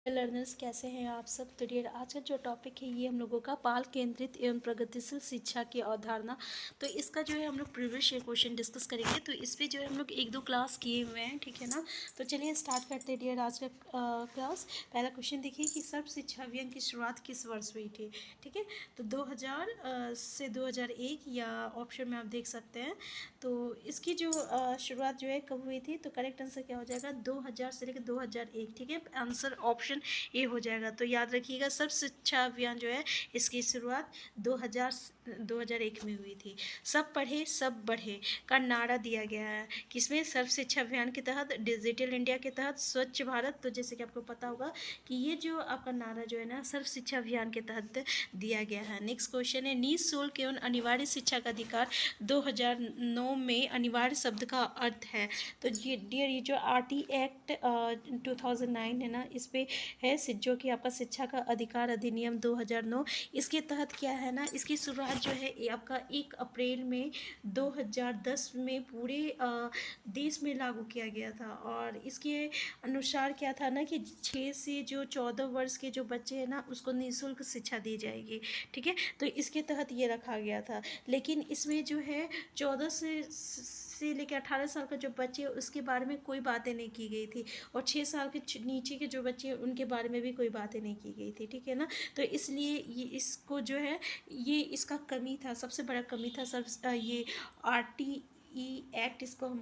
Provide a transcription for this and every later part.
Learners कैसे हैं आप सब। तो डियर आज का जो टॉपिक है ये हम लोगों का बाल केंद्रित एवं प्रगतिशील शिक्षा की अवधारणा। तो इसका जो है हम लोग प्रीवियस ईयर क्वेश्चन डिस्कस करेंगे। तो इस पर जो है हम लोग एक दो क्लास किए हुए हैं, ठीक है ना। तो चलिए स्टार्ट करते हैं डियर आज का क्लास। पहला क्वेश्चन देखिए कि सर्व शिक्षा अभियान की शुरुआत किस वर्ष हुई थी। ठीक है, तो 2000 से 2001 या ऑप्शन में आप देख सकते हैं। तो इसकी जो शुरुआत जो है कब हुई थी, तो करेक्ट आंसर क्या हो जाएगा 2000 से लेकर 2001। ठीक है, आंसर ऑप्शन ए हो जाएगा। तो याद रखिएगा सर्व शिक्षा अभियान जो है इसकी शुरुआत 2001 में हुई थी। सब पढ़े सब बढ़े का नारा दिया गया है किसमें, सर्व शिक्षा अभियान के तहत, डिजिटल इंडिया के तहत, स्वच्छ भारत। तो जैसे कि आपको पता होगा कि ये जो आपका नारा जो है ना सर्व शिक्षा अभियान के तहत दिया गया है। नेक्स्ट क्वेश्चन है निःशुल्क एवं अनिवार्य शिक्षा का अधिकार 2009 में अनिवार्य शब्द का अर्थ है। तो ये डियर ये जो आरटी एक्ट 2009 है ना, इस पे है जो कि आपका शिक्षा का अधिकार अधिनियम 2009। इसके तहत क्या है ना, इसकी शुरुआत जो है ये आपका 1 अप्रैल में 2010 में पूरे देश में लागू किया गया था। और इसके अनुसार क्या था ना कि 6 से जो 14 वर्ष के जो बच्चे हैं ना उसको निःशुल्क शिक्षा दी जाएगी। ठीक है, तो इसके तहत ये रखा गया था। लेकिन इसमें जो है 14 से लेकर 18 साल का जो बच्चे उसके बारे में कोई बातें नहीं की गई थी, और 6 साल के नीचे के जो बच्चे उनके बारे में भी कोई बातें नहीं की गई थी। ठीक है ना, तो इसलिए ये इसको जो है ये इसका कमी था, सबसे बड़ा कमी था सब ये आरटी एक्ट इसको हम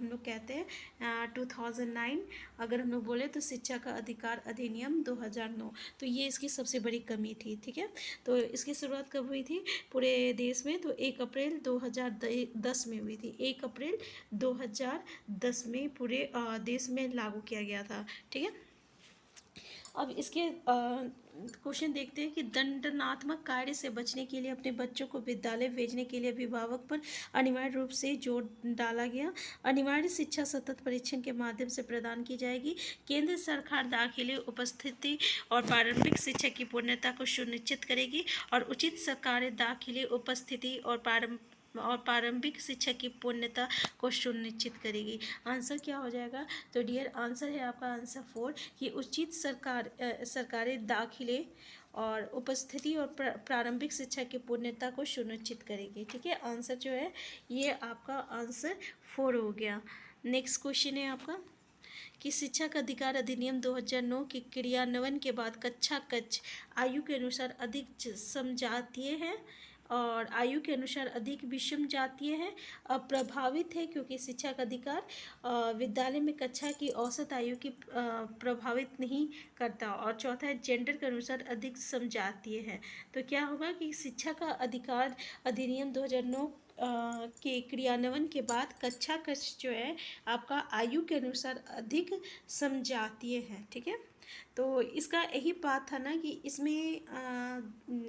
लोग कहते हैं 2009। अगर हम लोग बोले तो शिक्षा का अधिकार अधिनियम 2009। तो ये इसकी सबसे बड़ी कमी थी। ठीक है, तो इसकी शुरुआत कब हुई थी पूरे देश में, तो 1 अप्रैल 2010 में हुई थी। 1 अप्रैल 2010 में पूरे देश में लागू किया गया था। ठीक है, अब इसके क्वेश्चन देखते हैं कि दंडनात्मक कार्य से बचने के लिए अपने बच्चों को विद्यालय भेजने के लिए अभिभावक पर अनिवार्य रूप से जोर डाला गया। अनिवार्य शिक्षा सतत परीक्षण के माध्यम से प्रदान की जाएगी। केंद्र सरकार दाखिले, उपस्थिति और प्रारंभिक शिक्षा की पूर्णता को सुनिश्चित करेगी। और उचित सरकारी दाखिले, उपस्थिति और प्रारंभिक शिक्षा की पूर्णता को सुनिश्चित करेगी। आंसर क्या हो जाएगा, तो डियर आंसर है आपका आंसर 4 कि उचित सरकारी दाखिले और उपस्थिति और प्रारंभिक शिक्षा की पूर्णता को सुनिश्चित करेगी। ठीक है, आंसर जो है ये आपका आंसर 4 हो गया। नेक्स्ट क्वेश्चन है आपका कि शिक्षा का अधिकार अधिनियम 2009 के क्रियान्वयन के बाद कक्षा कक्ष आयु के अनुसार अधिक समजातीय है और आयु के अनुसार अधिक विषम जातीय है, प्रभावित है क्योंकि शिक्षा का अधिकार विद्यालय में कक्षा की औसत आयु की प्रभावित नहीं करता। और चौथा है जेंडर के अनुसार अधिक समजातीय है। तो क्या होगा कि शिक्षा का अधिकार अधिनियम 2009 के क्रियान्वयन के बाद कक्षा कक्ष जो है आपका आयु के अनुसार अधिक समजातीय है। ठीक है, तो इसका यही बात था ना कि इसमें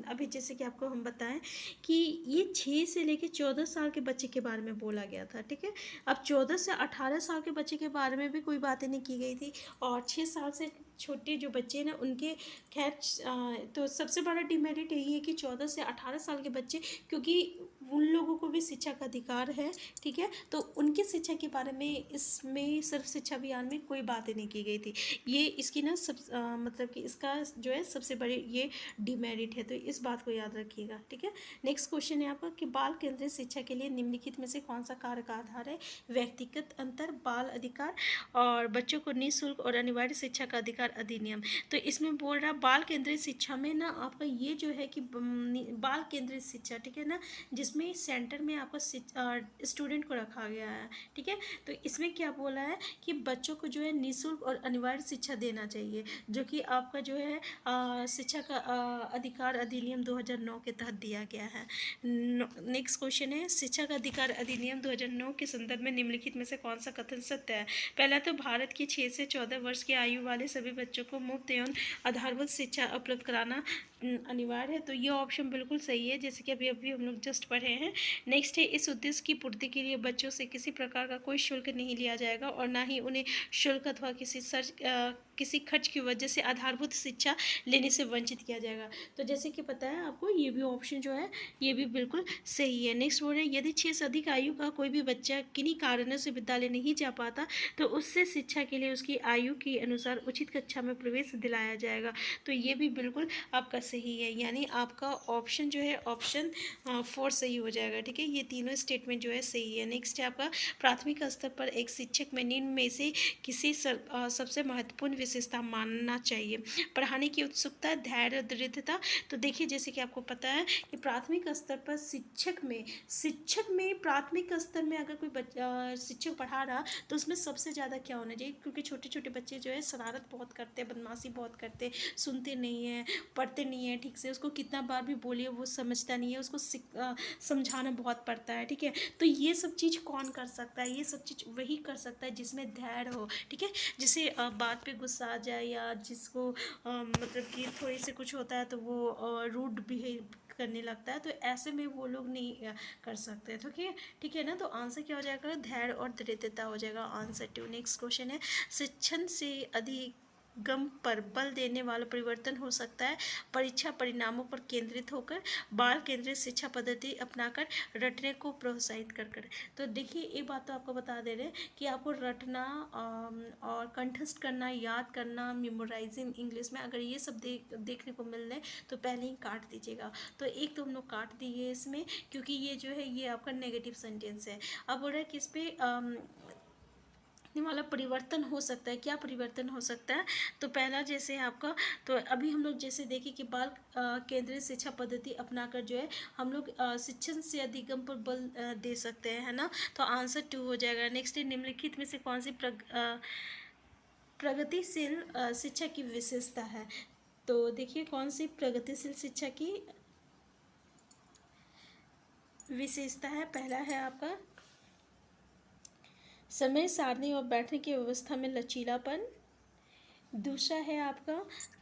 अभी जैसे कि आपको हम बताएं कि ये 6 से लेकर 14 साल के बच्चे के बारे में बोला गया था। ठीक है, अब 14 से 18 साल के बच्चे के बारे में भी कोई बातें नहीं की गई थी, और 6 साल से छोटे जो बच्चे हैं ना उनके खैर तो सबसे बड़ा डिमेरिट यही है कि 14 से 18 साल के बच्चे, क्योंकि उन लोगों को भी शिक्षा का अधिकार है। ठीक है, तो उनकी शिक्षा के बारे में इसमें सर्व शिक्षा अभियान में कोई बातें नहीं की गई थी। ये इसकी ना मतलब कि इसका जो है सबसे बड़ी ये डिमेरिट है, तो इस बात को याद रखिएगा। ठीक है, नेक्स्ट क्वेश्चन है आपका कि बाल केंद्रित शिक्षा के लिए निम्नलिखित में से कौन सा कार्य का आधार है, व्यक्तिगत अंतर, बाल अधिकार और बच्चों को निःशुल्क और अनिवार्य शिक्षा का अधिकार अधिनियम। तो इसमें बोल रहा बाल केंद्रित शिक्षा में ना आपका ये जो है कि बाल केंद्रित शिक्षा, ठीक है ना, जिसमें सेंटर में आपका स्टूडेंट को रखा गया है। ठीक है, तो इसमें क्या बोला है कि बच्चों को जो है निःशुल्क और अनिवार्य शिक्षा देना चाहिए, जो कि आपका जो है शिक्षा का अधिकार अधिनियम 2009 के तहत दिया गया है। नेक्स्ट क्वेश्चन है शिक्षा का अधिकार अधिनियम 2009 के संदर्भ में निम्नलिखित में से कौन सा कथन सत्य है। पहला तो भारत की 6 से 14 वर्ष की आयु वाले सभी बच्चों को मुफ्त एवं आधारभूत शिक्षा उपलब्ध कराना अनिवार्य है। तो ये ऑप्शन बिल्कुल सही है, जैसे कि अभी अभी हम लोग जस्ट पढ़े हैं। नेक्स्ट है इस उद्देश्य की पूर्ति के लिए बच्चों से किसी प्रकार का कोई शुल्क नहीं लिया जाएगा और ना ही उन्हें शुल्क अथवा किसी किसी खर्च की वजह से आधारभूत शिक्षा लेने से वंचित किया जाएगा। तो जैसे कि पता है आपको, ये भी ऑप्शन जो है ये भी बिल्कुल सही है। नेक्स्ट बोल रहे हैं, यदि 6 से अधिक आयु का कोई भी बच्चा किन्हीं कारणों से विद्यालय नहीं जा पाता तो उससे शिक्षा के लिए उसकी आयु के अनुसार उचित कक्षा में प्रवेश दिलाया जाएगा। तो ये भी बिल्कुल आपका सही है, यानी आपका ऑप्शन जो है ऑप्शन 4 सही हो जाएगा। ठीक है, ये तीनों स्टेटमेंट जो है सही है। नेक्स्ट है आपका, प्राथमिक स्तर पर एक शिक्षक में निम्न में से किसी सबसे महत्वपूर्ण विशेषता मानना चाहिए? पढ़ाने की उत्सुकता, धैर्य, दृढ़ता। तो देखिए, जैसे कि आपको पता है कि प्राथमिक स्तर पर शिक्षक में प्राथमिक स्तर में अगर कोई शिक्षक पढ़ा रहा तो उसमें सबसे ज़्यादा क्या होना चाहिए, क्योंकि छोटे छोटे बच्चे जो है शरारत बहुत करते हैं, बदमाशी बहुत करते हैं, सुनते नहीं हैं, पढ़ते नहीं हैं ठीक से, उसको कितना बार भी बोलिए वो समझता नहीं है, उसको समझाना बहुत पड़ता है। ठीक है, तो ये सब चीज़ कौन कर सकता है? ये सब चीज़ वही कर सकता है जिसमें धैर्य हो। ठीक है, जिसे बात पे गुस्सा आ जाए या जिसको मतलब कि थोड़ी सी कुछ होता है तो वो रूड बिहेव करने लगता है, तो ऐसे में वो लोग नहीं कर सकते। तो ठीक है ना, तो आंसर क्या हो जाएगा? धैर्य और दृढ़ता हो जाएगा आंसर 2। नेक्स्ट क्वेश्चन है, शिक्षण से अधिगम पर बल देने वाला परिवर्तन हो सकता है परीक्षा परिणामों पर केंद्रित होकर, बाल केंद्रित शिक्षा पद्धति अपनाकर, रटने को प्रोत्साहित कर। तो देखिए, एक बात तो आपको बता दे रहे हैं कि आपको रटना और कंठस्थ करना, याद करना, मेमोराइजिंग इंग्लिश में अगर ये सब देखने को मिल रहे तो पहले ही काट दीजिएगा। तो एक तो हम लोग काट दिए इसमें, क्योंकि ये जो है ये आपका नेगेटिव सेंटेंस है। अब बोल रहा है किस पे वाला परिवर्तन हो सकता है, क्या परिवर्तन हो सकता है? तो पहला जैसे आपका, तो अभी हम लोग जैसे देखें कि बाल केंद्रित शिक्षा पद्धति अपनाकर जो है हम लोग शिक्षण से अधिगम पर बल दे सकते हैं, है ना। तो आंसर 2 हो जाएगा। नेक्स्ट है, निम्नलिखित में से कौन सी प्रगतिशील शिक्षा की विशेषता है? तो देखिए, कौन सी प्रगतिशील शिक्षा की विशेषता है? पहला है आपका समय सारणी और बैठने की व्यवस्था में लचीलापन। दूसरा है आपका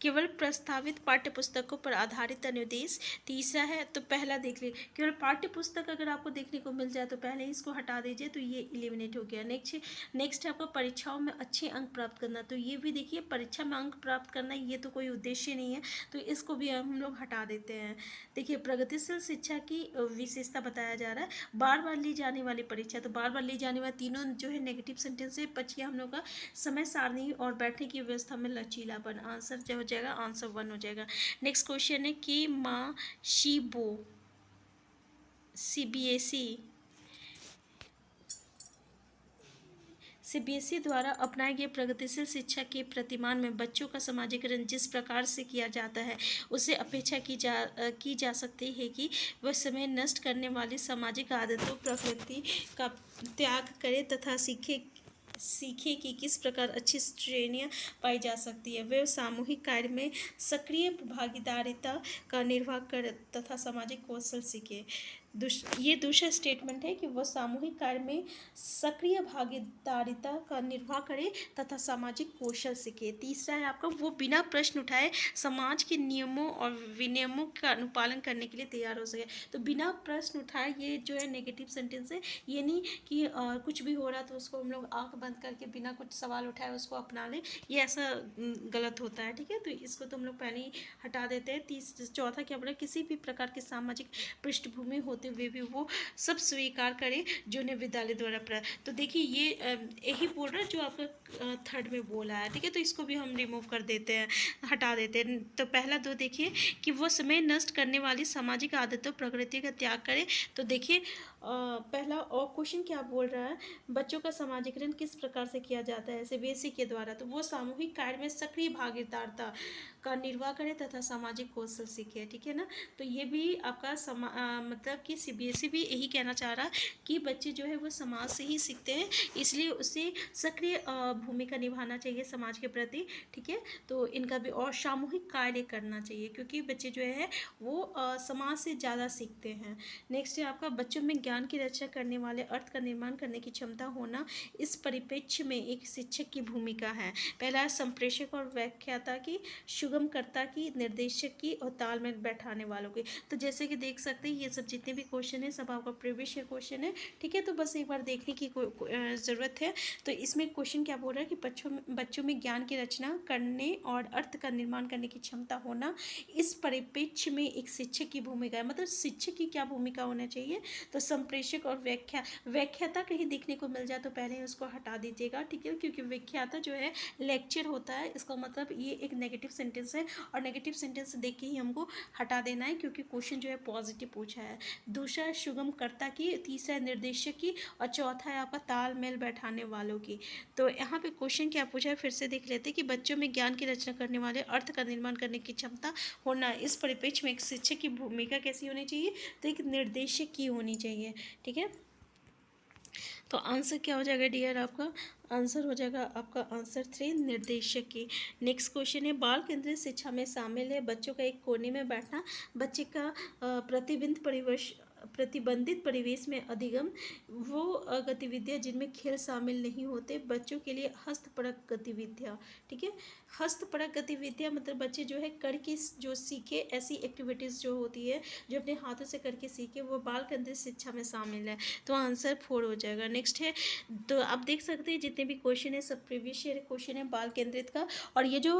केवल प्रस्तावित पाठ्य पुस्तकों पर आधारित अनुदेश। तीसरा है, तो पहला देख लीजिए, केवल पाठ्य पुस्तक अगर आपको देखने को मिल जाए तो पहले इसको हटा दीजिए, तो ये एलिमिनेट हो गया। नेक्स्ट है आपका परीक्षाओं में अच्छे अंक प्राप्त करना। तो ये भी देखिए, परीक्षा में अंक प्राप्त करना ये तो कोई उद्देश्य नहीं है, तो इसको भी हम लोग हटा देते हैं। देखिए, प्रगतिशील शिक्षा की विशेषता बताया जा रहा है बार बार ली जाने वाली परीक्षा। तो बार बार ली जाने वाली तीनों जो है नेगेटिव सेंटेंस है। बच गया हम लोग का समय सारणी और बैठने की व्यवस्था में लचीलापन। आंसर जो हो जाएगा आंसर 1 हो जाएगा। नेक्स्ट क्वेश्चन है कि माँ शीबो सीबीएसई द्वारा अपनाए गए प्रगतिशील शिक्षा के प्रतिमान में बच्चों का समाजीकरण जिस प्रकार से किया जाता है उसे अपेक्षा की जा सकती है कि वह समय नष्ट करने वाली सामाजिक आदतों प्रवृत्ति का त्याग करे तथा सीखे कि किस प्रकार अच्छी श्रेणियाँ पाई जा सकती है। वे सामूहिक कार्य में सक्रिय भागीदारिता का निर्वाह कर तथा सामाजिक कौशल सीखे। ये दूसरा स्टेटमेंट है कि वह सामूहिक कार्य में सक्रिय भागीदारिता का निर्वाह करे तथा सामाजिक कौशल सीखे। तीसरा है आपका, वो बिना प्रश्न उठाए समाज के नियमों और विनियमों का अनुपालन करने के लिए तैयार हो सके। तो बिना प्रश्न उठाए, ये जो है नेगेटिव सेंटेंस है। ये नहीं कि कुछ भी हो रहा तो उसको हम लोग आंख बंद करके बिना कुछ सवाल उठाए उसको अपना लें, ये ऐसा गलत होता है। ठीक है, तो इसको तो हम लोग पहले ही हटा देते हैं। चौथा क्या बोला, किसी भी प्रकार की सामाजिक पृष्ठभूमि होते हुए भी वो सब स्वीकार करे जो उन्हें विद्यालय द्वारा तो देखिए, ये यही बोल रहा है जो आपका थर्ड में बोला है। ठीक है, तो इसको भी हम रिमूव कर देते हैं, हटा देते हैं। तो पहला दो देखिए कि वो समय नष्ट करने वाली सामाजिक आदतों प्रकृति का त्याग करे। तो देखिए, पहला और क्वेश्चन क्या बोल रहा है, बच्चों का समाजीकरण किस प्रकार से किया जाता है सीबीएसई के द्वारा। तो वो सामूहिक कार्य में सक्रिय भागीदारिता का निर्वाह करे तथा सामाजिक कौशल सीखे। ठीक है ना, तो ये भी आपका मतलब कि सीबीएसई भी यही कहना चाह रहा है कि बच्चे जो है वो समाज से ही सीखते हैं, इसलिए उसे सक्रिय भूमिका निभाना चाहिए समाज के प्रति। ठीक है, तो इनका भी और सामूहिक कार्य करना चाहिए, क्योंकि बच्चे जो है वो समाज से ज़्यादा सीखते हैं। नेक्स्ट है आपका, बच्चों में ज्ञान की रचना करने वाले अर्थ का निर्माण करने की क्षमता होना इस परिप्रेक्ष्य में एक शिक्षक की भूमिका है। पहला है संप्रेषक और व्याख्याता की सुगमकर्ता की, निर्देशक की और तालमेल बैठाने वालों की। तो जैसे कि देख सकते हैं ये सब जितने भी क्वेश्चन है सब आपका प्रीवियस ईयर क्वेश्चन है, ठीक है। तो बस एक बार देखने की ज़रूरत है। तो इसमें क्वेश्चन क्या बोल रहा है कि बच्चों में ज्ञान की रचना करने और अर्थ का निर्माण करने की क्षमता होना, इस परिप्रेक्ष्य में एक शिक्षक की भूमिका है। मतलब शिक्षक की क्या भूमिका होना चाहिए, तो संप्रेषक और व्याख्याता कहीं देखने को मिल जाए तो पहले उसको हटा दीजिएगा, ठीक है, क्योंकि व्याख्याता जो है लेक्चर होता है, इसका मतलब ये एक नेगेटिव सेंटेंस है और नेगेटिव सेंटेंस देख के ही हमको हटा देना है, क्योंकि क्वेश्चन जो है पॉजिटिव पूछा है। दूसरा है सुगमकर्ता की, तीसरा है निर्देशक की और चौथा है आपका तालमेल बैठाने वालों की। तो यहाँ पे क्वेश्चन क्या पूछा है फिर से देख लेते हैं कि बच्चों में ज्ञान की रचना करने वाले, अर्थ का निर्माण करने की क्षमता होना, इस परिप्रेक्ष्य में एक शिक्षक की भूमिका कैसी होनी चाहिए, तो एक निर्देशक की होनी चाहिए, ठीक है। तो आंसर क्या हो जाएगा डियर आपका, आंसर हो जाएगा आपका आंसर 3 निर्देशक की। नेक्स्ट क्वेश्चन है बाल केंद्रित शिक्षा में शामिल है बच्चों का एक कोने में बैठना, बच्चे का प्रतिबंधित परिवेश में अधिगम, वो गतिविधियाँ जिनमें खेल शामिल नहीं होते, बच्चों के लिए हस्तपरक गतिविधियाँ, ठीक है। हस्तपरक गतिविधियाँ मतलब बच्चे जो है करके जो सीखे, ऐसी एक्टिविटीज़ जो होती है जो अपने हाथों से करके सीखे, वो बाल केंद्रित शिक्षा में शामिल है। तो आंसर 4 हो जाएगा। नेक्स्ट है, तो आप देख सकते हैं जितने भी क्वेश्चन है सब प्रीवियस ईयर क्वेश्चन है बाल केंद्रित का। और ये जो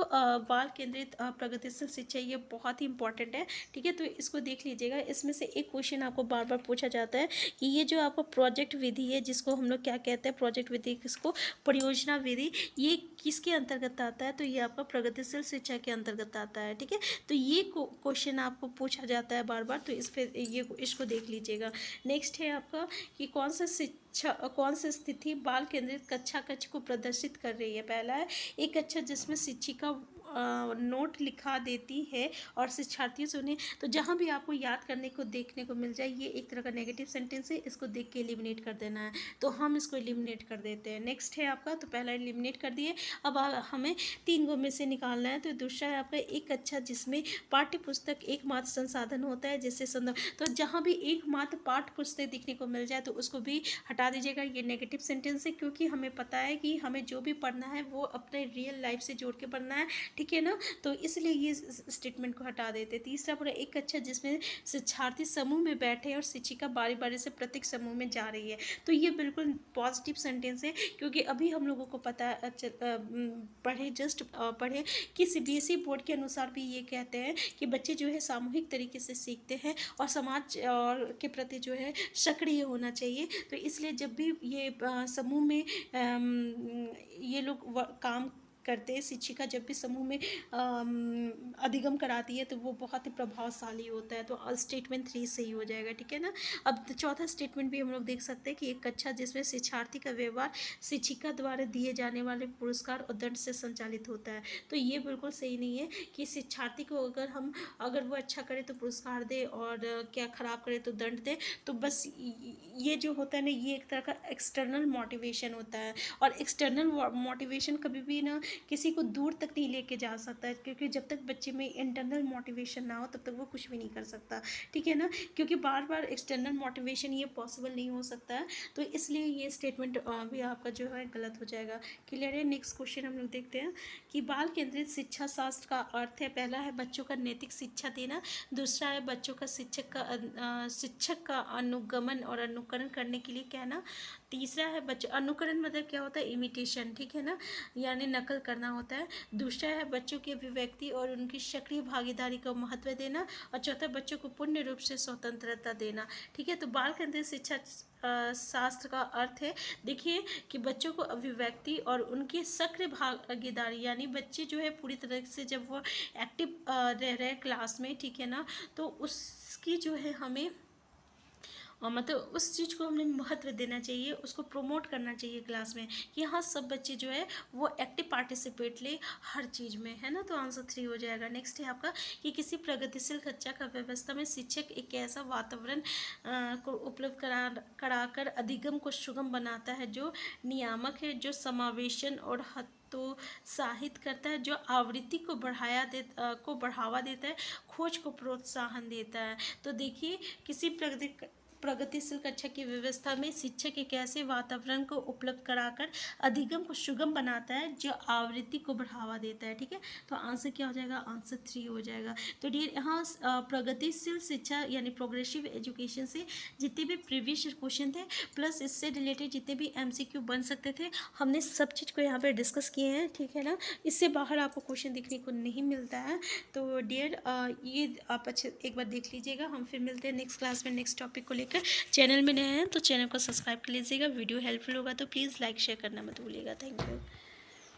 बाल केंद्रित प्रगतिशील शिक्षा ये बहुत ही इंपॉर्टेंट है, ठीक है। तो इसको देख लीजिएगा, इसमें से एक क्वेश्चन आपको बार बार पूछा जाता है कि ये जो आपका प्रोजेक्ट विधि है, जिसको हम लोग क्या कहते हैं, प्रोजेक्ट विधि, किसको, परियोजना विधि, ये किसके अंतर्गत आता है, तो ये आपका प्रगतिशील शिक्षा के अंतर्गत आता है, ठीक है। तो ये क्वेश्चन आपको पूछा जाता है बार बार, तो इस पे ये इसको देख लीजिएगा। नेक्स्ट है आपका कि कौन सी स्थिति बाल केंद्रित कक्षा कक्ष को प्रदर्शित कर रही है। पहला है एक कक्षा जिसमें शिक्षिका नोट लिखा देती है और शिक्षार्थी सुने। तो जहाँ भी आपको याद करने को देखने को मिल जाए, ये एक तरह का नेगेटिव सेंटेंस है, इसको देख के एलिमिनेट कर देना है, तो हम इसको एलिमिनेट कर देते हैं। नेक्स्ट है आपका, तो पहला एलिमिनेट कर दिए, अब हमें 3 गो में से निकालना है। तो दूसरा है आपका एक कक्षा जिसमें पाठ्य पुस्तक एकमात्र संसाधन होता है, जिससे संदर्भ, तो जहाँ भी एकमात्र पाठ्य पुस्तक दिखने को मिल जाए तो उसको भी हटा दीजिएगा, ये नेगेटिव सेंटेंस है, क्योंकि हमें पता है कि हमें जो भी पढ़ना है वो अपने रियल लाइफ से जोड़ के पढ़ना है, ठीक है ना। तो इसलिए ये स्टेटमेंट को हटा देते हैं। तीसरा पूरा एक कक्षा जिसमें शिक्षार्थी समूह में बैठे और शिक्षिका बारी बारी से प्रत्येक समूह में जा रही है, तो ये बिल्कुल पॉजिटिव सेंटेंस है, क्योंकि अभी हम लोगों को पता पढ़े कि सीबीएसई बोर्ड के अनुसार भी ये कहते हैं कि बच्चे जो है सामूहिक तरीके से सीखते हैं और समाज और के प्रति जो है सक्रिय होना चाहिए। तो इसलिए जब भी ये समूह में ये लोग काम करते हैं, शिक्षिका जब भी समूह में अधिगम कराती है तो वो बहुत ही प्रभावशाली होता है। तो स्टेटमेंट 3 सही हो जाएगा, ठीक है ना। अब चौथा स्टेटमेंट भी हम लोग देख सकते हैं कि एक कक्षा जिसमें शिक्षार्थी का व्यवहार शिक्षिका द्वारा दिए जाने वाले पुरस्कार और दंड से संचालित होता है। तो ये बिल्कुल सही नहीं है कि शिक्षार्थी को अगर वो अच्छा करे तो पुरस्कार दे और क्या खराब करे तो दंड दे। तो बस ये जो होता है ना, ये एक तरह का एक्सटर्नल मोटिवेशन होता है, और एक्सटर्नल मोटिवेशन कभी भी ना किसी को दूर तक नहीं लेके जा सकता है, क्योंकि जब तक बच्चे में इंटरनल मोटिवेशन ना हो तब तक वो कुछ भी नहीं कर सकता, ठीक है ना। क्योंकि बार बार एक्सटर्नल मोटिवेशन ये पॉसिबल नहीं हो सकता है, तो इसलिए ये स्टेटमेंट भी आपका जो है गलत हो जाएगा। क्लियर है। नेक्स्ट क्वेश्चन हम लोग देखते हैं कि बाल केंद्रित शिक्षा शास्त्र का अर्थ है, पहला है बच्चों का नैतिक शिक्षा देना, दूसरा है बच्चों का शिक्षक का अनुगमन और अनुकरण करने के लिए कहना, तीसरा है बच्चों, अनुकरण मतलब क्या होता है, इमिटेशन, ठीक है ना, यानी नकल करना होता है। दूसरा है बच्चों की अभिव्यक्ति और उनकी सक्रिय भागीदारी को महत्व देना, और चौथा बच्चों को पूर्ण रूप से स्वतंत्रता देना, ठीक है। तो बाल केंद्रित शिक्षा शास्त्र का अर्थ है, देखिए कि बच्चों को अभिव्यक्ति और उनकी सक्रिय भागीदारी, यानी बच्चे जो है पूरी तरह से जब वो एक्टिव रह रहे क्लास में, ठीक है ना, तो उसकी जो है हमें मतलब उस चीज़ को हमें महत्व देना चाहिए, उसको प्रमोट करना चाहिए क्लास में, कि हाँ सब बच्चे जो है वो एक्टिव पार्टिसिपेट ले हर चीज़ में, है ना। तो आंसर 3 हो जाएगा। नेक्स्ट है आपका कि किसी प्रगतिशील कक्षा का व्यवस्था में शिक्षक एक ऐसा वातावरण को उपलब्ध कराकर अधिगम को सुगम बनाता है जो नियामक है, जो समावेशन और हतोत्साहित करता है, जो आवृत्ति को बढ़ावा देता है, खोज को प्रोत्साहन देता है। तो देखिए किसी प्रगतिशील कक्षा की व्यवस्था में शिक्षक एक ऐसे वातावरण को उपलब्ध कराकर अधिगम को सुगम बनाता है जो आवृत्ति को बढ़ावा देता है। ठीक है, तो आंसर क्या हो जाएगा, आंसर 3 हो जाएगा। तो डियर यहाँ प्रगतिशील शिक्षा यानी प्रोग्रेसिव एजुकेशन से जितने भी प्रीवियस क्वेश्चन थे प्लस इससे रिलेटेड जितने भी एमसीक्यू बन सकते थे हमने सब चीज़ को यहाँ पे डिस्कस किए हैं। ठीक है ना, इससे बाहर आपको क्वेश्चन देखने को नहीं मिलता है। तो डियर ये आप अच्छे एक बार देख लीजिएगा। हम फिर मिलते हैं नेक्स्ट क्लास में नेक्स्ट टॉपिक को लेकर। चैनल में नए हैं तो चैनल को सब्सक्राइब कर लीजिएगा। वीडियो हेल्पफुल होगा तो प्लीज़ लाइक शेयर करना मत भूलिएगा। Thank you.